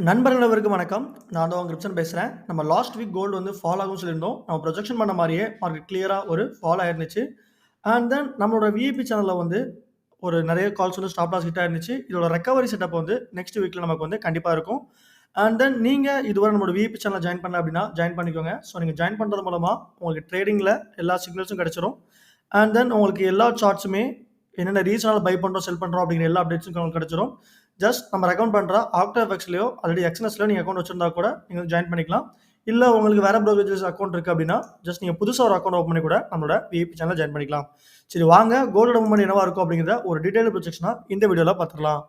நண்பர்களுக்கு வணக்கம். நான் தான் உங்க கிருப்சன் பேசுறேன். நம்ம லாஸ்ட் வீக் கோல்டு வந்து ஃபால் ஆகும்னு சொல்லியிருந்தோம். நம்ம ப்ரொஜெக்ஷன் பண்ண மாரியே மார்க்கெட் கிளியரா ஒரு ஃபால் ஆயிருந்துச்சு. அண்ட் தென் நம்மளோட விஐபி சேனல்ல வந்து ஒரு நெறைய கால்ஸ் வந்து ஸ்டாப் லாஸ் ஹிட் ஆயிருந்துச்சு. இதோட ரெக்கவரி செட்டப் வந்து நெக்ஸ்ட் வீக்ல நமக்கு வந்து கண்டிப்பா இருக்கும். அண்ட் தென் நீங்க இதுவரை நம்மளோட விஐபி சேனல ஜாயின் பண்ணல அப்டின்னா, ஜாயின் பண்ணிக்கோங்க. ஸோ நீங்க ஜாயின் பண்றது மூலமா உங்களுக்கு ட்ரேடிங்ல எல்லா சிக்னல்ஸும் கிடைச்சிரும். அண்ட் தென் உங்களுக்கு எல்லா சார்ட்ஸுமே என்னென்ன ரீசனால பை பண்றோம், செல் பண்றோம் அப்படிங்கிற எல்லா அப்டேட்ஸும் உங்களுக்கு கிடைச்சிரும். ஜஸ்ட் நம்ம ரெக்கமெண்ட் பண்ற ஆக்டோஃபெக்ஸ்லயோ ஆல்ரெடி எக்ஸ்என்எஸ்லயோ நீங்க அக்கவுண்ட் வச்சிருந்தா கூட நீங்க வந்து ஜாயின் பண்ணிக்கலாம். இல்ல உங்களுக்கு வேற ப்ரோக்கரேஜஸ் அக்கவுண்ட் இருக்கு அப்படின்னா, ஜஸ்ட் நீங்க புதுசா ஒரு அக்கவுண்ட் ஓப்பன் பண்ணி கூட நம்மளோட விஐபி சேனல்ல ஜாயின் பண்ணிக்கலாம். சரி வாங்க கோல்டோட மூவ்மெண்ட் என்னவா இருக்கும் அப்படிங்கிறத ஒரு டீடைல்டு ப்ரொஜெக்ஷனா இந்த வீடியோல பார்த்துடலாம்.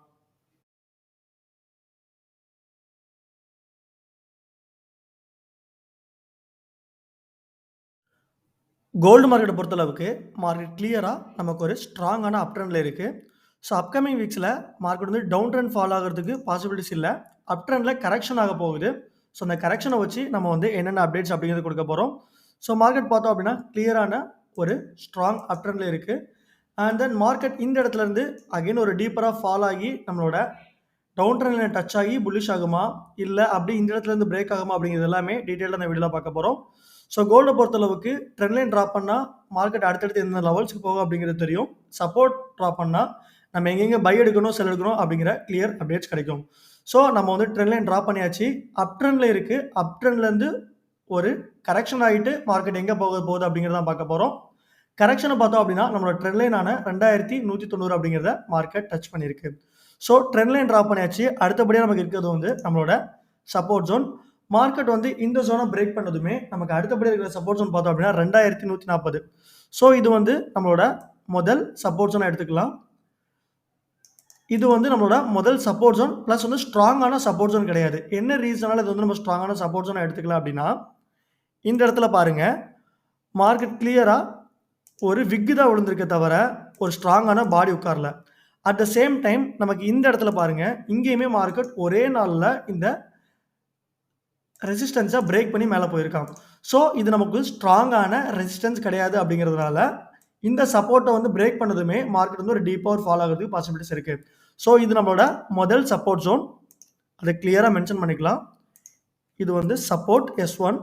கோல்டு மார்க்கெட்ட பொறுத்தளவுக்கு மார்க்கெட் கிளியரா நமக்கு ஒரு ஸ்ட்ராங்கான அப் ட்ரெண்ட்ல இருக்கு. ஸோ அப்கமிங் வீக்ஸ்ல மார்க்கெட் வந்து டவுன் ட்ரெண்ட் ஃபால் ஆகுறதுக்கு பாசிபிலிட்டிஸ் இல்ல. அப் ட்ரெண்ட்ல கரெக்ஷன் ஆக போகுது. ஸோ அந்த கரெக்ஷன வச்சு நம்ம வந்து என்னென்ன அப்டேட்ஸ் அப்படிங்கிறத குடுக்க போறோம். ஸோ மார்க்கெட் பார்த்தோம் அப்படின்னா கிளியரான ஒரு ஸ்ட்ராங் அப் ட்ரெண்ட்ல இருக்கு. அண்ட் தென் மார்க்கெட் இந்த இடத்துல இருந்து அகைன் ஒரு டீப்பரா ஃபால் ஆகி நம்மளோட டவுன் ட்ரெண்ட் லைன் டச் ஆகி புல்லிஷ் ஆகுமா? இல்ல அப்படி இந்த இடத்துல இருந்து பிரேக் ஆகுமா? அப்படிங்கிறது எல்லாமே டீடைல்டா இந்த வீடியோல பார்க்க போறோம். ஸோ கோல்ட பொறுத்தளவுக்கு ட்ரெண்ட் லைன் டிராப் பண்ணா மார்க்கெட் அடுத்தடுத்து எந்த லெவல்ஸ்க்கு போகும் அப்படிங்கிறது தெரியும். சப்போர்ட் டிராப் பண்ணா நம்ம எங்கெங்க பை எடுக்கணும், செல் எடுக்கணும் அப்படிங்கிற கிளியர் அப்டேட்ஸ் கிடைக்கும். ஸோ நம்ம வந்து ட்ரெண்ட் லைன் டிராப் பண்ணியாச்சு. அப் ட்ரெண்ட்ல இருக்கு. அப் ட்ரெண்ட்ல இருந்து ஒரு கரெக்ஷன் ஆயிட்டு மார்க்கெட் எங்க போகுது அப்படிங்கிறத தான் பார்க்க போறோம். கரெக்ஷன பார்த்தோம் அப்படின்னா நம்மளோட ட்ரெண்ட் லைனான 2190 அப்படிங்கிறத மார்க்கெட் டச் பண்ணியிருக்கு. ஸோ ட்ரெண்ட் லைன் டிராப் பண்ணியாச்சு. அடுத்தபடியா நமக்கு இருக்கிறது வந்து நம்மளோட சப்போர்ட் ஜோன். மார்க்கெட் வந்து இந்த ஜோன பிரேக் பண்ணதுமே நமக்கு அடுத்தபடியா இருக்கிற சப்போர்ட் ஜோன் பார்த்தோம் அப்படின்னா 2140. ஸோ இது வந்து நம்மளோட முதல் சப்போர்ட் ஜோனா எடுத்துக்கலாம். இது வந்து நம்மளோட முதல் சப்போர்ட் ஜோன் பிளஸ் வந்து ஸ்ட்ராங்கான சப்போர்ட் ஜோன் கிடையாது. என்ன ரீசனால இது வந்து நம்ம ஸ்ட்ராங்கான சப்போர்ட் ஜோனா எடுத்துக்கலாம் அப்படின்னா, இந்த இடத்துல பாருங்க மார்க்கெட் கிளியரா ஒரு விக் தான் விழுந்திருக்கே தவிர, ஒரு ஸ்ட்ராங்கான பாடி உட்காரல. அட் த சேம் டைம் நமக்கு இந்த இடத்துல பாருங்க, இங்கேயுமே மார்க்கெட் ஒரே நாள்ல இந்த ரெசிஸ்டன்ஸ பிரேக் பண்ணி மேல போயிருக்கான். ஸோ இது நமக்கு ஸ்ட்ராங்கான ரெசிஸ்டன்ஸ் கிடையாது அப்படிங்கிறதுனால, இந்த சப்போர்ட்ட வந்து பிரேக் பண்ணதுமே மார்க்கெட் வந்து ஒரு டீப்பா ஒரு ஃபால் ஆகுறதுக்கு பாசிபிலிட்டிஸ் இருக்கு. ஸோ இது நம்மளோட முதல் சப்போர்ட் ஜோன். அத கிளியரா மென்ஷன் பண்ணிக்கலாம். இது வந்து சப்போர்ட் S1.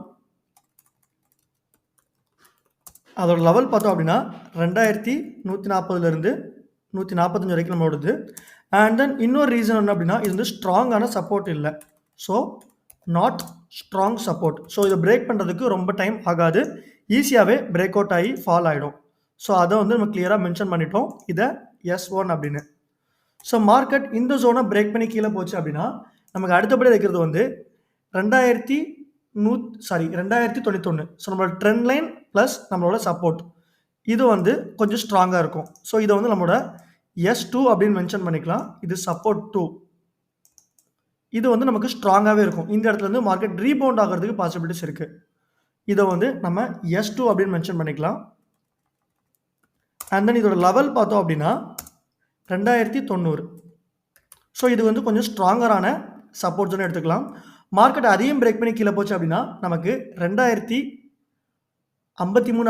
அதோட லெவல் பார்த்தோம் அப்படின்னா 2140 இருந்து 145 வரைக்கும் நம்மளோடது. அண்ட் தென் இன்னொரு ரீசன் என்ன அப்படின்னா, இது வந்து ஸ்ட்ராங்கான சப்போர்ட் இல்ல. So not strong support. So இத பிரேக் பண்றதுக்கு ரொம்ப டைம் ஆகாது. ஈஸியாவே பிரேக் அவுட் ஆகி ஃபால் ஆயிடும். ஸோ அத வந்து நம்ம கிளியரா மென்ஷன் பண்ணிட்டோம். இத S1 அப்படின்னு. ஸோ மார்க்கெட் இந்த ஜோன பிரேக் பண்ணி கீழ போச்சு அப்படின்னா, நமக்கு அடுத்தபடியா இருக்கிறது வந்து 2091. ஸோ நம்மளோட ட்ரெண்ட் லைன் பிளஸ் நம்மளோட சப்போர்ட். இது வந்து கொஞ்சம் ஸ்ட்ராங்கா இருக்கும். ஸோ இத வந்து நம்மளோட S2 அப்படின்னு மென்ஷன் பண்ணிக்கலாம். இது சப்போர்ட் 2. இது வந்து நமக்கு ஸ்ட்ராங்காவே இருக்கும். இந்த இடத்துல இருந்து மார்க்கெட் ரீபவுண்ட் ஆகுறதுக்கு பாசிபிலிட்டிஸ் இருக்கு. இத வந்து நம்ம S2 அப்படின்னு மென்ஷன் பண்ணிக்கலாம். அண்ட் தென் இதோட லெவல் பார்த்தோம் அப்படின்னா 2090. ஸோ இது வந்து கொஞ்சம் ஸ்ட்ராங்கரான சப்போர்ட் ஜோன் எடுத்துக்கலாம். மார்க்கெட் அதையும் பிரேக் பண்ணி கீழ போச்சு அப்படின்னா, நமக்கு 2053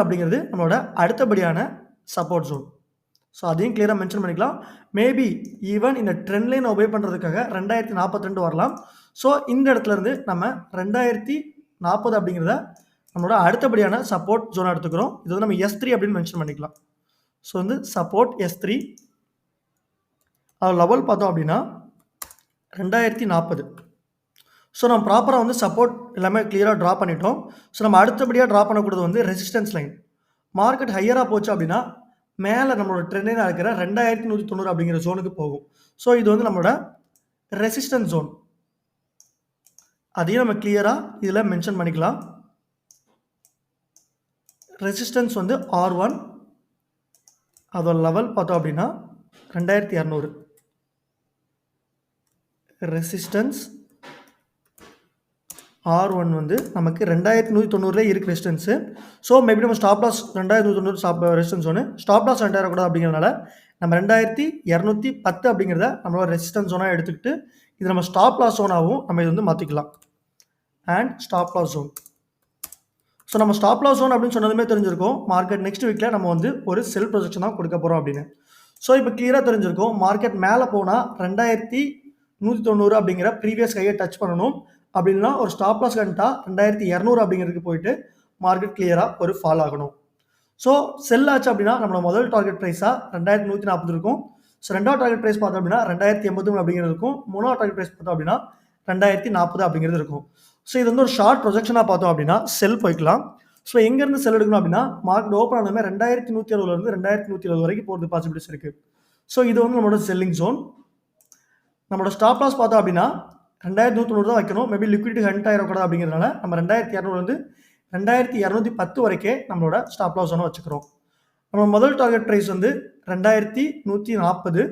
அப்படிங்கிறது நம்மளோட அடுத்தபடியான சப்போர்ட் ஜோன். ஸோ அதையும் கிளியரா மென்ஷன் பண்ணிக்கலாம். மேபி ஈவன் இந்த ட்ரெண்ட் லைன் ஒபே பண்றதுக்காக 2042 வரலாம். ஸோ இந்த இடத்துல இருந்து நம்ம 2040 அப்படிங்கிறத நம்மளோட அடுத்தபடியான சப்போர்ட் ஜோனா எடுத்துக்கிறோம். இது வந்து நம்ம S3 அப்படின்னு மென்ஷன் பண்ணிக்கலாம். ஸோ வந்து சப்போர்ட் S3. அதோட லெவல் பார்த்தோம் அப்படின்னா 2040. ஸோ நம்ம ப்ராப்பரா வந்து சப்போர்ட் எல்லாமே கிளியரா டிரா பண்ணிட்டோம். ஸோ நம்ம அடுத்தபடியா டிரா பண்ணக்கூடியது வந்து ரெசிஸ்டன்ஸ் லைன். மார்க்கெட் ஹையரா போச்சு அப்படின்னா, மேல நம்மளோட ட்ரெண்ட் லைனா இருக்கிற 2190 அப்படிங்கிற ஜோனுக்கு போகும். ஸோ இது வந்து நம்மளோட ரெசிஸ்டன்ஸ் ஜோன். அதையும் நம்ம கிளியரா இதுல மென்ஷன் பண்ணிக்கலாம். ரெசிஸ்டன்ஸ் வந்து R1. அதோட லெவல் பார்த்தோம் அப்படின்னா 2200. ரெசிஸ்டன்ஸ் R1 வந்து நமக்கு 2190 இருக்கு ரெசிஸ்டன்ஸ். ஸோ மேபி நம்ம stop loss 2190 resistance zone. Stop loss enter ஆகக்கூடாது அப்படிங்கிறதுனால நம்ம 2210 அப்படிங்கிறத நம்மளோட ரெசிஸ்டன்ஸ் ஜோனா எடுத்துக்கிட்டு, இது நம்ம ஸ்டாப் லாஸ் ஜோனாவும் நம்ம இது வந்து மாத்திக்கலாம். And stop loss zone. So நம்ம ஸ்டாப் லாஸ் ஜோன் அப்படின்னு சொன்னதுமே தெரிஞ்சிருக்கும். மார்க்கெட் நெக்ஸ்ட் வீக்ல நம்ம வந்து ஒரு செல் ப்ரொஜெக்ஷன் தான் கொடுக்க போறோம் அப்படின்னு. ஸோ இப்போ கிளியரா தெரிஞ்சிருக்கும். மார்க்கெட் மேல போனா 190 அப்படிங்கிற ப்ரீவியஸ் கையை டச் பண்ணணும். அப்படின்னா ஒரு ஸ்டாப் லாஸ் கண்டா 2200 அப்படிங்கிறதுக்கு போயிட்டு மார்க்கெட் கிளியராக ஒரு ஃபால் ஆகணும். ஸோ செல் ஆச்சு அப்படின்னா நம்மளோட முதல் டார்கெட் ப்ரைஸாக 2140 இருக்கும். ஸோ ரெண்டாவது டார்கெட் ப்ரைஸ் பார்த்தோம் அப்படின்னா 2083 அப்படிங்கிறது இருக்கும். மூணாவது டார்கெட் ப்ரைஸ் பார்த்தோம் அப்படின்னா 2040 அப்படிங்கிறது இருக்கும். ஸோ இது வந்து ஒரு ஷார்ட் ப்ரொஜெக்ஷனாக பார்த்தோம் அப்படின்னா செல் போய்க்கலாம். ஸோ எங்கேருந்து செல் எடுக்கணும் அப்படின்னா மார்க்கெட் ஓப்பன் ஆனதுமே 2160 2170 வரைக்கும் போகிறது பாசிபிலிட்டிஸ் இருக்குது. ஸோ இது வந்து நம்மளோட செல்லிங் ஜோன். நம்மளோட ஸ்டாப் லாஸ் பார்த்தோம் அப்படின்னா 2190 தான் வைக்கணும். மேபி லிக்விடிட்டி ஹண்ட் ஆகிடக்கூடாது அப்படிங்கிறதுனால நம்ம 2200 2210 வரைக்கும் நம்மளோட ஸ்டாப் லாஸ் ஒன்று வச்சுக்கிறோம். நம்ம முதல் டார்கெட் ப்ரைஸ் வந்து 2140.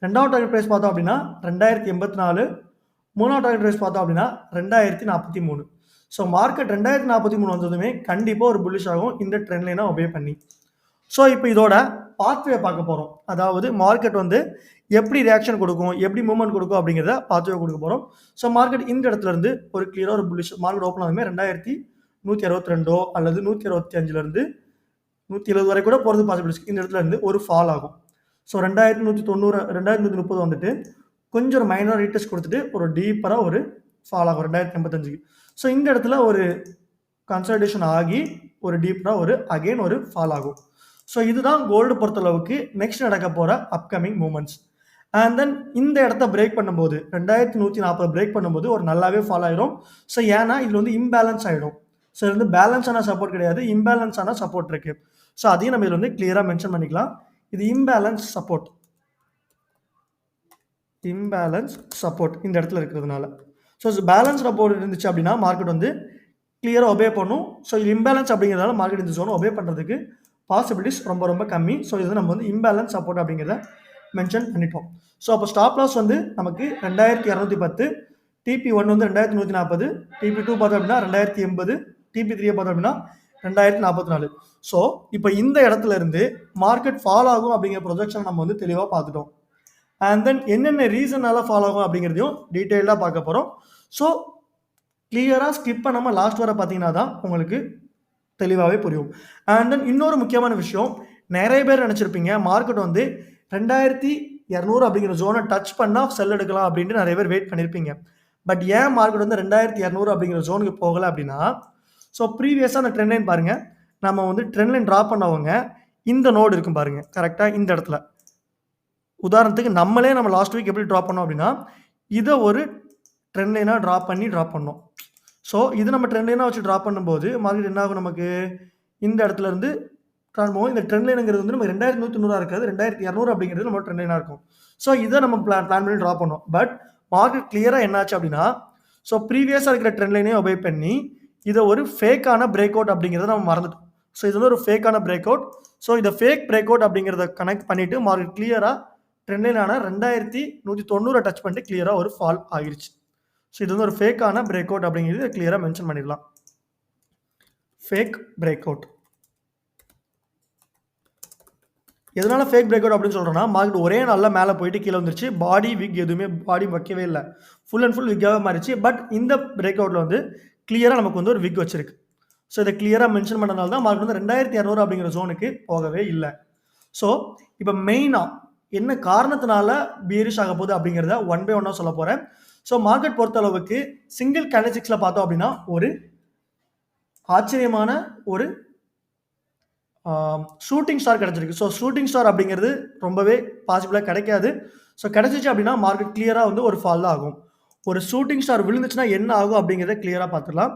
ரெண்டாவது டார்கெட் ப்ரைஸ் பார்த்தோம் அப்படின்னா 2084. மூணாவது டார்கெட் ப்ரைஸ் பார்த்தோம் அப்படின்னா 2043. ஸோ மார்க்கெட் 2043 வந்ததுமே கண்டிப்பாக ஒரு புல்லிஷ் ஆகும் இந்த ட்ரெண்ட் லைனை ஒபே பண்ணி. ஸோ இப்போ இதோட பாத்வே பார்க்க போகிறோம். அதாவது மார்க்கெட் வந்து எப்படி ரியாக்ஷன் கொடுக்கும், எப்படி மூவ்மெண்ட் கொடுக்கும் அப்படிங்கிறத பாத்வே கொடுக்க போகிறோம். ஸோ மார்க்கெட் இந்த இடத்துல இருந்து ஒரு கிளியராக ஒரு புல்லிஷ் மார்க்கெட் ஓப்பன் ஆகுமே 2162 அல்லது 165 170 வரை கூட போகிறது பாசிபிலிட்டிஸ். இந்த இடத்துல இருந்து ஒரு ஃபால் ஆகும். ஸோ 2190 2130 வந்துட்டு கொஞ்சம் ஒரு மைனர் ரீடெஸ்ட் கொடுத்துட்டு ஒரு டீப்பராக ஒரு ஃபால் ஆகும் 2085. ஸோ இந்த இடத்துல ஒரு கன்சல்டேஷன் ஆகி ஒரு டீப்பராக ஒரு அகெயின் ஒரு ஃபால் ஆகும். ஸோ இதுதான் கோல்டு பொறுத்தளவுக்கு நெக்ஸ்ட் நடக்க போகிற அப்கமிங் மூமெண்ட்ஸ். அண்ட் தென் இந்த இடத்த பிரேக் பண்ணும்போது 2140 பிரேக் பண்ணும்போது ஒரு நல்லாவே ஃபால் ஆயிரும். ஸோ ஏன்னா இதில் வந்து இம்பேலன்ஸ் ஆகிடும். ஸோ இது வந்து பேலன்ஸான சப்போர்ட் கிடையாது, இம்பேலன்ஸான சப்போர்ட் இருக்குது. ஸோ அதையும் நம்ம இதில் வந்து கிளியராக மென்ஷன் பண்ணிக்கலாம். இது இம்பேலன்ஸ் சப்போர்ட் இந்த இடத்துல இருக்கிறதுனால. ஸோ பேலன்ஸ் சப்போர்ட் இருந்துச்சு அப்படின்னா மார்க்கெட் வந்து கிளியராக ஒபே பண்ணும். ஸோ இது இம்பேலன்ஸ் அப்படிங்கிறதால மார்க்கெட் இந்த ஜோனை ஒபே பண்ணுறதுக்கு பாசிபிலிட்டிஸ் ரொம்ப ரொம்ப கம்மி. ஸோ இது நம்ம வந்து இம்பேலன்ஸ் சப்போர்ட் அப்படிங்கிறத மென்ஷன் பண்ணிட்டோம். ஸோ அப்போ ஸ்டாப் லாஸ் வந்து நமக்கு 2210, TP1 வந்து 2140, TP2 பார்த்தோம் அப்படின்னா 2080, TP3 பார்த்தோம் அப்படின்னா 2044. ஸோ இப்போ இந்த இடத்துல இருந்து மார்க்கெட் ஃபால் ஆகும் அப்படிங்கிற ப்ரொஜெக்ஷன் நம்ம வந்து தெளிவாக பார்த்துட்டோம். அண்ட் தென் என்னென்ன ரீசனால ஃபால் ஆகும் அப்படிங்கிறதையும் டீட்டெயிலாக பார்க்க போகிறோம். ஸோ கிளியராக ஸ்கிப் பண்ணாமல் லாஸ்ட் வரை பார்த்தீங்கன்னா தான் உங்களுக்கு தெளிவாகவே புரியும். அண்ட் தென் இன்னொரு முக்கியமான விஷயம், நிறைய பேர் நினச்சிருப்பீங்க மார்க்கெட் வந்து 2200 அப்படிங்கிற ஜோனை டச் பண்ணால் செல் எடுக்கலாம் அப்படின்ட்டு நிறைய பேர் வெயிட் பண்ணியிருப்பீங்க. பட் ஏன் மார்க்கெட் வந்து 2200 அப்படிங்கிற ஜோனுக்கு போகலை அப்படின்னா, ஸோ ப்ரீவியஸாக அந்த ட்ரெண்ட் லைன் பாருங்கள். நம்ம வந்து ட்ரெண்ட் லைன் ட்ரா பண்ணவங்க இந்த நோடு இருக்கும் பாருங்கள், கரெக்டாக இந்த இடத்துல. உதாரணத்துக்கு நம்ம லாஸ்ட் வீக் எப்படி ட்ரா பண்ணோம் அப்படின்னா இதை ஒரு ட்ரெண்ட் லைனாக ட்ரா பண்ணோம். ஸோ இது நம்ம ட்ரெண்ட் லைனாக வச்சு ட்ரா பண்ணும்போது மார்க்கெட் என்ன ஆகும், நமக்கு இந்த இடத்துல இருந்து காண்போம். இந்த ட்ரெண்ட் லைனுங்கிறது வந்து நம்ம 2190 இருக்காது, 2200 அப்படிங்கிறது நம்ம ட்ரெண்ட் லைனாக இருக்கும். ஸோ இதை நம்ம பிளான் பண்ணி ட்ரா பண்ணோம். பட் மார்க்கெட் கிளியராக என்னாச்சு அப்படின்னா, ஸோ ப்ரீவியஸாக இருக்கிற ட்ரெண்ட் லைனே ஒபே பண்ணி இதை ஒரு ஃபேக்கான பிரேக் அவுட் அப்படிங்கிறத நம்ம மறந்துட்டோம். ஸோ இது வந்து ஒரு ஃபேக்கான பிரேக் அவுட். ஸோ இந்த ஃபேக் பிரேக் அவுட் அப்படிங்கிறத கனெக்ட் பண்ணிவிட்டு மார்க்கெட் கிளியராக ட்ரெண்ட் லைனான 2190 டச் பண்ணிட்டு கிளியராக ஒரு ஃபால் ஆகிருச்சு. ஸோ இது வந்து ஒரு ஃபேக்கான பிரேக் அவுட் அப்படிங்கிறது கிளியராக மென்ஷன் பண்ணிடலாம். Fake break out. எதனால ஃபேக் பிரேக் அவுட் அப்படின்னு சொல்கிறோன்னா, மார்க்கெட் ஒரே நாளில் மேலே போயிட்டு கீழே வந்துருச்சு. விக் எதுவுமே பாடி வைக்கவே இல்லை, ஃபுல் அண்ட் ஃபுல் விக்காகவே மாறிச்சு. பட் இந்த பிரேக் அவுட்டில் வந்து கிளியராக நமக்கு வந்து ஒரு விக் வச்சிருக்கு. ஸோ இதை கிளியராக மென்ஷன் பண்ணனால தான் மார்க்கெட் வந்து 2200 அப்படிங்கிற ஜோனுக்கு போகவே இல்லை. ஸோ இப்போ மெயினாக என்ன காரணத்தினால பீரிஷ் ஆக போகுது அப்படிங்கிறத ஒன் பை ஒன்னாக சொல்ல போகிறேன். ஸோ மார்க்கெட் பொறுத்தளவுக்கு சிங்கிள் கேண்டில்ஸ்டிக்ஸில் பார்த்தோம் அப்படின்னா ஒரு ஆச்சரியமான ஒரு ஷூட்டிங் ஸ்டார் கிடச்சிருக்கு. ஸோ ஷூட்டிங் ஸ்டார் அப்படிங்கிறது ரொம்பவே பாசிபிளாக கிடைக்காது. ஸோ கிடச்சிச்சு அப்படின்னா மார்க்கெட் கிளியராக வந்து ஒரு ஃபால் தான் ஆகும். ஒரு ஷூட்டிங் ஸ்டார் விழுந்துச்சுன்னா என்ன ஆகும் அப்படிங்கிறத கிளியராக பார்த்துக்கலாம்.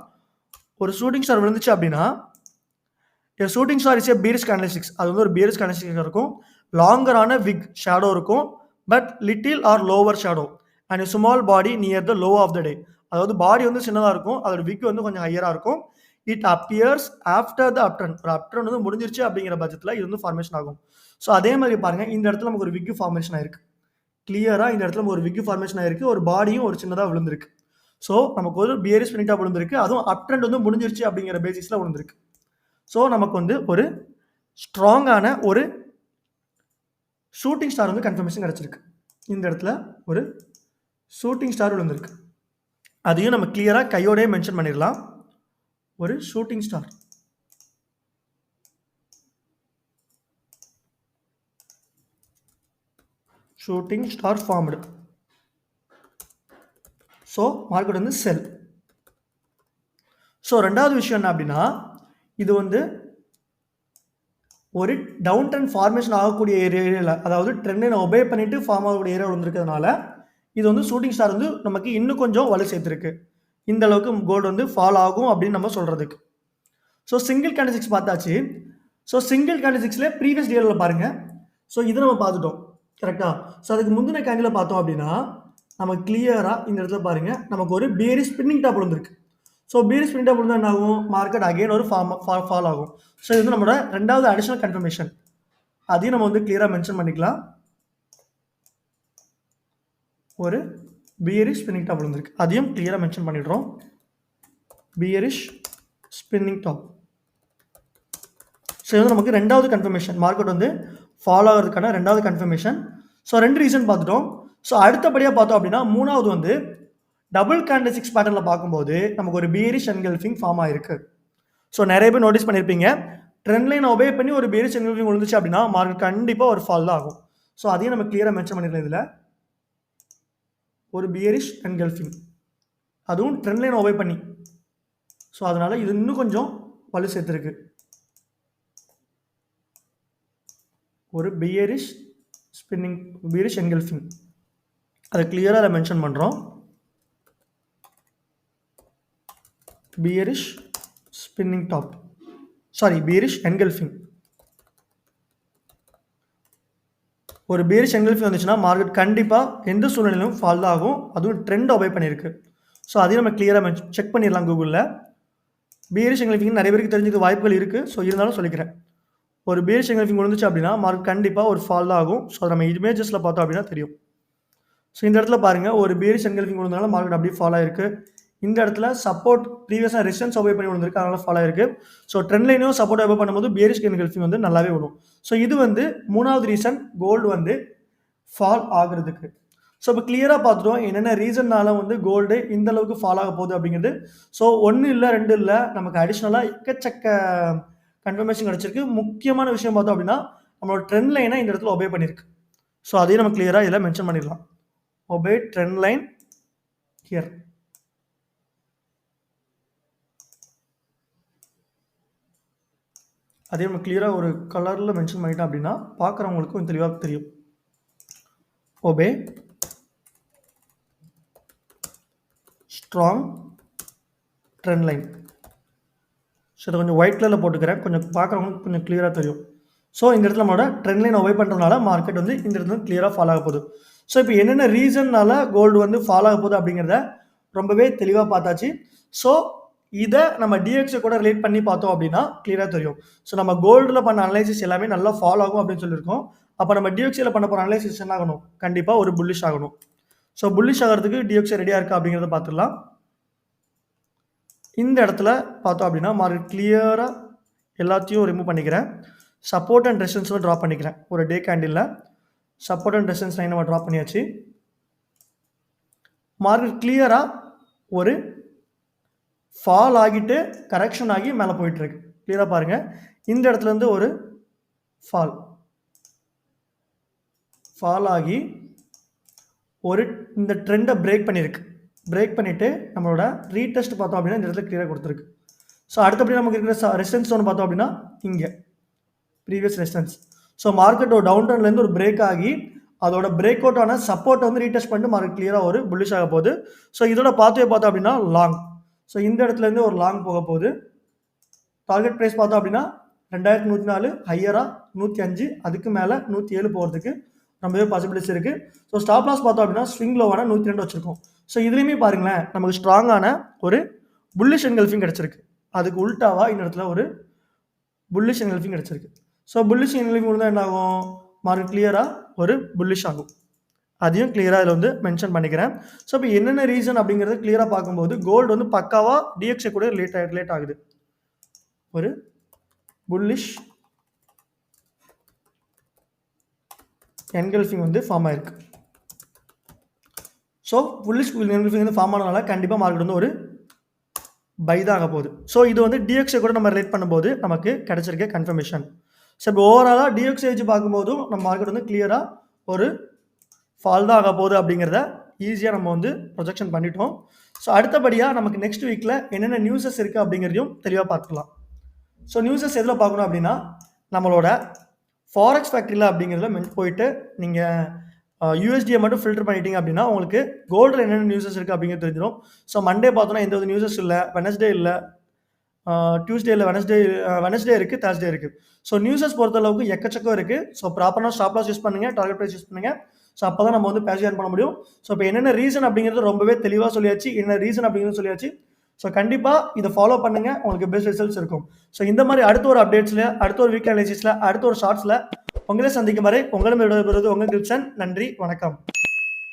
ஒரு ஷூட்டிங் ஸ்டார் விழுந்துச்சு அப்படின்னா shooting star is a bearish candlesticks. அது வந்து ஒரு பீரிஷ் கேண்டில்ஸ்டிக்ஸ் இருக்கும். லாங்கரான விக் ஷேடோ இருக்கும், but little or lower shadow and small body near the low of the day. அதாவது பாடி வந்து சின்னதாக இருக்கும், அதோட விக் வந்து கொஞ்சம் ஹையராக இருக்கும். It appears after the uptrend. ஒரு அப்ட்ரெண்ட் வந்து முடிஞ்சிருச்சு அப்படிங்கிற பட்சத்தில் இது வந்து ஃபார்மேஷன் ஆகும். ஸோ அதே மாதிரி பாருங்கள், இந்த இடத்துல நமக்கு ஒரு விக் ஃபார்மேஷன் ஆயிருக்கு. கிளியராக இந்த இடத்துல ஒரு விக் ஃபார்மேஷன் ஆயிருக்கு, ஒரு பாடியும் ஒரு சின்னதாக விழுந்திருக்கு. ஸோ நமக்கு ஒரு பியரிஷ் பினிட்டாக விழுந்திருக்கு, அதுவும் அப்ட்ரெண்ட் வந்து முடிஞ்சிருச்சு அப்படிங்கிற பேசிஸில் விழுந்திருக்கு. ஸோ நமக்கு வந்து ஒரு ஸ்ட்ராங்கான ஒரு ஷூட்டிங் ஸ்டார் வந்து கன்ஃபர்மேஷன் கிடச்சிருக்கு. இந்த இடத்துல ஒரு ஷூட்டிங் ஸ்டார் விழுந்திருக்கு, அதையும் நம்ம கிளியராக கையோடய மென்ஷன் பண்ணிடலாம். ஒரு shooting star. Shooting star formed. So market வந்து செல். ஸோ ரெண்டாவது விஷயம் என்ன அப்படின்னா, இது வந்து ஒரு டவுன் ட்ரெண்ட் ஃபார்மேஷன் ஆகக்கூடிய ஏரியாவில், அதாவது ட்ரெண்டை ஒபே பண்ணிட்டு ஃபார்ம் ஆகக்கூடிய ஏரியா வந்திருக்கிறதுனால இது வந்து ஷூட்டிங் ஸ்டார் வந்து நமக்கு இன்னும் கொஞ்சம் வலு சேர்த்துருக்கு. இந்த அளவுக்கு கோல்டு வந்து ஃபால் ஆகும் அப்படின்னு நம்ம சொல்றதுக்கு. ஸோ சிங்கிள் கேண்டில்ஸ்டிக்ஸ் பார்த்தாச்சு. ஸோ சிங்கிள் கேண்டில்ஸ்டிக்ஸ்ல ப்ரீவியஸ் டேல பாருங்க. ஸோ இதை நம்ம பார்த்துட்டோம் கரெக்டா. ஸோ அதுக்கு முந்தின கேண்டில் பார்த்தோம் அப்படின்னா நமக்கு கிளியரா இந்த இடத்துல பாருங்க, நமக்கு ஒரு பேரிஷ் ஸ்பின்னிங் டாப் வந்திருக்கு. ஸோ பேரிஷ் ஸ்பின்னிங் டாப் இருந்தால் என்ன ஆகும், மார்க்கெட் அகைன் ஒரு ஃபால் ஆகும். ஸோ இது வந்து நம்மளோட ரெண்டாவது அடிஷனல் கன்ஃபர்மேஷன். அதையும் நம்ம வந்து கிளியரா மென்ஷன் பண்ணிக்கலாம். ஒரு பியரிஷ் ஸ்பின்னிங் டாப் வந்திருக்கு, அதையும் கிளியரா மென்ஷன் பண்ணிடுறோம். Bearish spinning top. ஸோ இது நமக்கு ரெண்டாவது கன்ஃபர்மேஷன், மார்க்கெட் வந்து ஃபாலோ ஆகிறதுக்கான ரெண்டாவது கன்ஃபர்மேஷன். ஸோ ரெண்டு ரீசன் பார்த்துட்டோம். ஸோ அடுத்தபடியாக பார்த்தோம் அப்படின்னா மூணாவது வந்து டபுள் கேண்டில்ஸ்டிக்ஸ் பேட்டர்னில் பார்க்கும்போது நமக்கு ஒரு பியரிஷ் என்கல்ஃபிங் ஃபார்ம் ஆயிருக்கு. ஸோ நிறைய பேர் நோட்டீஸ் பண்ணியிருப்பீங்க, ட்ரெண்ட் லைன் ஒபே பண்ணி ஒரு பியரிஷ் என்கல்ஃபிங் விழுந்துச்சு அப்படின்னா மார்க்கெட் கண்டிப்பாக ஒரு ஃபால் தான் ஆகும். ஸோ அதையும் நம்ம கிளியராக மென்ஷன் பண்ணிடலாம். இதில் ஒரு பியரிஷ் என்கல்ஃபிங், அதுவும் ட்ரெண்ட் லைன் ஒபே பண்ணி. ஸோ அதனால இது இன்னும் கொஞ்சம் வலு சேர்த்துருக்கு. ஒரு பியரிஷ் ஸ்பின்னிங், பியரிஷ் என்கல்ஃபிங், அதை கிளியராக அதை மென்ஷன் பண்ணுறோம். Bearish spinning top, sorry bearish engulfing. ஒரு பியரிஷ் என்கல்ஃபிங் வந்துச்சுன்னா மார்க்கெட் கண்டிப்பாக எந்த சூழ்நிலையிலும் ஃபால் தான் ஆகும், அதுவும் ட்ரெண்ட் ஒபே பண்ணியிருக்கு. ஸோ அதையும் நம்ம கிளியராக செக் பண்ணிடலாம் கூகுளில். பியரிஷ் என்கல்ஃபிங் நிறைய பேருக்கு தெரிஞ்சுக்க வாய்ப்புகள் இருக்குது. ஸோ இருந்தாலும் சொல்லிக்கிறேன், ஒரு பியரிஷ் என்கல்ஃபிங் விழுந்துச்சு அப்படின்னா மார்க்கெட் கண்டிப்பாக ஒரு ஃபால் தான் ஆகும். ஸோ நம்ம இமேஜஸில் பார்த்தோம் அப்படின்னா தெரியும். ஸோ இந்த இடத்துல பாருங்கள், ஒரு பியரிஷ் என்கல்ஃபிங் விழுந்தனால மார்க்கெட் அப்படியே ஃபால் ஆயிருக்கு. இந்த இடத்துல சப்போர்ட் ப்ரீவியஸாக ரெசிஸ்டன்ஸ் ஒபே பண்ணி விழுந்திருக்கு, அதனால ஃபால் ஆயிருக்கு. ஸோ ட்ரெண்ட் லைனையும் சப்போர்ட் ஒபே பண்ணும்போது பியரிஷ் என்கல்ஃபிங் வந்து நல்லாவே விடும். ஸோ இது வந்து மூணாவது ரீசன் கோல்டு வந்து ஃபால் ஆகுறதுக்கு. ஸோ இப்போ கிளியராக பார்த்துட்டோம் என்னென்ன ரீசன்னால வந்து கோல்டு இந்த அளவுக்கு ஃபால் ஆக போகுது அப்படிங்கிறது. ஸோ ஒன்று இல்லை ரெண்டு இல்லை, நமக்கு அடிஷ்னலாக எக்கச்சக்க கன்ஃபர்மேஷன் கிடச்சிருக்கு. முக்கியமான விஷயம் பார்த்தோம் அப்படின்னா நம்மளோட ட்ரெண்ட் லைனை இந்த இடத்துல ஒபே பண்ணியிருக்கு. ஸோ அதையும் நம்ம கிளியராக இதில் மென்ஷன் பண்ணிடலாம். Obey trend line here. அதே நம்ம கிளியராக ஒரு கலரில் மென்ஷன் பண்ணிட்டோம் அப்படின்னா பார்க்குறவங்களுக்கு கொஞ்சம் தெளிவாக தெரியும். Obey strong trend line. So இதை கொஞ்சம் ஒயிட் கலரில் போட்டுக்கிறேன், கொஞ்சம் பார்க்குறவங்களுக்கு கொஞ்சம் கிளியராக தெரியும். ஸோ இந்த இடத்துல நம்மளோட ட்ரெண்ட் லைன் ஒபே பண்ணுறதுனால மார்க்கெட் வந்து இந்த இடத்துல கிளியராக ஃபால் ஆக போகுது. ஸோ இப்போ என்னென்ன ரீசன்னால கோல்டு வந்து ஃபால் ஆக போகுது அப்படிங்கிறத ரொம்பவே தெளிவாக பார்த்தாச்சு. ஸோ இதை நம்ம டிஎக்ஸை கூட ரிலேட் பண்ணி பார்த்தோம் அப்படின்னா கிளியராக தெரியும். ஸோ நம்ம கோல்டில் பண்ண அனலைசிஸ் எல்லாமே நல்லா ஃபால் ஆகும் அப்படின்னு சொல்லியிருக்கோம். அப்போ நம்ம டிஎக்ஸியில் பண்ண போகிற அனலைசிஸ் என்ன ஆகணும், கண்டிப்பாக ஒரு புல்லிஷ் ஆகணும். ஸோ புல்லிஷ் ஆகிறதுக்கு டிஎக்ஸை ரெடியாக இருக்கா அப்படிங்கிறத பார்த்துடலாம். இந்த இடத்துல பார்த்தோம் அப்படின்னா மார்க்கெட் கிளியராக எல்லாத்தையும் ரிமூவ் பண்ணிக்கிறேன். சப்போர்ட் அண்ட் ரெசிஸ்டன்ஸில் ட்ரா பண்ணிக்கிறேன். ஒரு டே candle support and resistance line நம்ம ட்ரா பண்ணியாச்சு. மார்க்கெட் கிளியராக ஒரு ஃபால் ஆகிட்டு கரெக்ஷன் ஆகி மேலே போயிட்டுருக்கு. கிளியராக பாருங்கள், இந்த இடத்துலேருந்து ஒரு ஃபால் ஆகி ஒரு இந்த ட்ரெண்டை பிரேக் பண்ணியிருக்கு. பிரேக் பண்ணிவிட்டு நம்மளோட ரீடெஸ்ட் பார்த்தோம் அப்படின்னா இந்த இடத்துல கிளியராக கொடுத்துருக்கு. ஸோ அடுத்தபடி நமக்கு இருக்கிற ரெசிஸ்டன்ஸ் ஒன்று பார்த்தோம் அப்படின்னா இங்கே ப்ரீவியஸ் ரெசிஸ்டன்ஸ். ஸோ மார்க்கெட் ஒரு டவுன் ட்ரெண்ட்லேருந்து ஒரு பிரேக் ஆகி அதோட பிரேக் அவுட் ஆன சப்போர்ட்டை வந்து ரீடெஸ்ட் பண்ணிட்டு மார்க்கெட் கிளியராக ஒரு புல்லிஷ் ஆக போகுது. ஸோ இதோட பார்த்தோம் அப்படின்னா லாங். ஸோ இந்த இடத்துலேருந்து ஒரு லாங் போக போகுது. டார்கெட் ப்ரைஸ் பார்த்தோம் அப்படின்னா 2104, ஹையராக 105, அதுக்கு மேலே 107 போகிறதுக்கு ரொம்பவே பாசிபிலிட்டிஸ் இருக்குது. ஸோ ஸ்டாப் லாஸ் பார்த்தோம் அப்படின்னா ஸ்விங் லோவான 102 வச்சுருக்கோம். ஸோ இதுலேயுமே பாருங்களேன், நமக்கு ஸ்ட்ராங்கான ஒரு புல்லிஷ் என்கல்ஃபிங் கிடச்சிருக்கு. அதுக்கு உல்ட்டாவாக இந்த இடத்துல ஒரு புல்லிஷ் என்கல்ஃபிங் கிடச்சிருக்கு. ஸோ புல்லிஷ் என்கல்ஃபிங் இருந்தால் என்ன ஆகும், மார்க்கெட் கிளியராக ஒரு புல்லிஷ் ஆகும். அதையும் கிளியராக இதில் வந்து மென்ஷன் பண்ணிக்கிறேன். ஸோ இப்போ என்னென்ன ரீசன் அப்படிங்கிறத கிளியராக பார்க்கும்போது கோல்டு வந்து பக்காவாக டிஎக்ஸை கூட ரிலேட் ஆகுது. ஒரு புல்லிஷ் என்கல்ஃபிங் வந்து ஃபார்ம் ஆயிருக்கு. ஸோ புல்லிஷ் என்கல்ஃபிங் வந்து ஃபார்ம் ஆனதுனால கண்டிப்பாக மார்க்கெட் வந்து ஒரு பை தான் ஆக போகுது. ஸோ இது வந்து டிஎக்ஸை கூட நம்ம ரிலேட் பண்ணும்போது நமக்கு கிடைச்சிருக்க கன்ஃபர்மேஷன். ஸோ இப்போ ஓவராலாக டிஎக்ஸை வச்சு பார்க்கும்போதும் நம்ம மார்க்கெட் வந்து கிளியராக ஒரு ஃபால் தான் ஆக போகுது அப்படிங்கிறத ஈஸியா நம்ம வந்து ப்ரொஜெக்ஷன் பண்ணிட்டோம். ஸோ அடுத்தபடியா நமக்கு நெக்ஸ்ட் வீக்ல என்னென்ன நியூஸஸ் இருக்கு அப்படிங்கிறதையும் தெளிவா பார்த்துக்கலாம். ஸோ நியூஸஸ் எதுல பார்க்கணும் அப்படின்னா, நம்மளோட ஃபாரெக்ஸ் ஃபேக்டரில அப்படிங்கிறதுல போயிட்டு நீங்க USDய மட்டும் ஃபில்டர் பண்ணிட்டீங்க அப்படின்னா, உங்களுக்கு கோல்டுல என்னென்ன நியூஸஸ் இருக்கு அப்படிங்கிறது தெரிஞ்சிரும். ஸோ மண்டே பார்த்தோம்னா எந்த ஒரு நியூஸஸ் இல்ல. வெட்னஸ்டே இல்ல. டியூஸ்டே இல்ல. வெட்னஸ்டே இருக்கு. தர்ஸ்டே இருக்கு. ஸோ நியூஸஸ் பொறுத்த அளவுக்கு எக்கச்சக்கம் இருக்கு. ஸோ ப்ராப்பரான ஸ்டாப் லாஸ் யூஸ் பண்ணுங்க. டார்கெட் பிரைஸ் யூஸ் பண்ணுங்க. ஸோ அப்பதான் நம்ம வந்து பேசிவ் ஏர்ன் பண்ண முடியும். ஸோ இப்போ என்னென்ன ரீசன் அப்படிங்கிறது ரொம்பவே தெளிவா சொல்லியாச்சு. என்ன ரீசன் அப்படிங்கிறது சொல்லியாச்சு. ஸோ கண்டிப்பா இத ஃபாலோ பண்ணுங்க. உங்களுக்கு பெஸ்ட் ரிசல்ட்ஸ் இருக்கும். ஸோ இந்த மாதிரி அடுத்த ஒரு அப்டேட்ஸ்ல, அடுத்த ஒரு வீக்லி அனாலிசிஸ்ல, அடுத்த ஒரு ஷார்ட்ஸ்ல உங்களை சந்திக்கும் வரை உங்களிடம் விடைபெறுவது உங்கள் கிருஷ்ணன். நன்றி, வணக்கம்.